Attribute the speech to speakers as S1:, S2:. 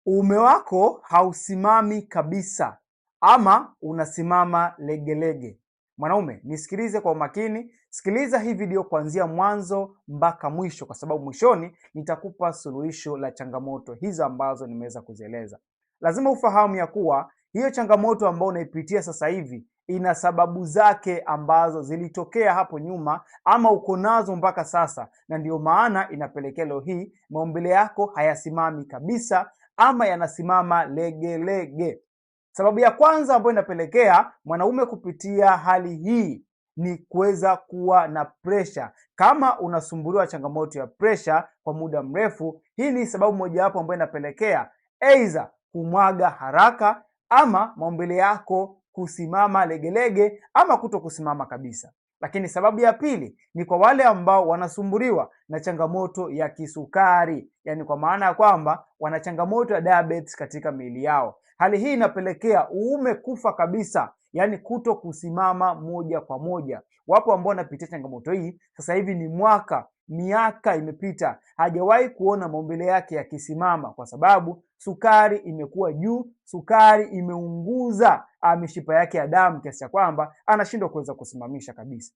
S1: uume wako hausimami kabisa ama unasimama legelege. Mwanaume, nisikilize kwa umakini, sikiliza hii video kuanzia mwanzo mpaka mwisho, kwa sababu mwishoni nitakupa suluhisho la changamoto hizo ambazo nimeweza kuzieleza. Lazima ufahamu ya kuwa hiyo changamoto ambayo unaipitia sasa hivi ina sababu zake ambazo zilitokea hapo nyuma ama uko nazo mpaka sasa, na ndio maana inapelekea leo hii maumbile yako hayasimami kabisa ama yanasimama legelege. Sababu ya kwanza ambayo inapelekea mwanaume kupitia hali hii ni kuweza kuwa na presha. Kama unasumbuliwa changamoto ya presha kwa muda mrefu, hii ni sababu mojawapo ambayo inapelekea aidha kumwaga haraka ama maumbile yako kusimama legelege ama kuto kusimama kabisa. Lakini sababu ya pili ni kwa wale ambao wanasumbuliwa na changamoto ya kisukari, yani kwa maana ya kwamba wana changamoto ya diabetes katika miili yao. Hali hii inapelekea uume kufa kabisa, yani kuto kusimama moja kwa moja. Wapo ambao wanapitia changamoto hii sasa hivi ni miaka imepita, hajawahi kuona maumbile yake yakisimama, kwa sababu sukari imekuwa juu, sukari imeunguza mishipa yake ya damu kiasi cha kwamba anashindwa kuweza kusimamisha kabisa.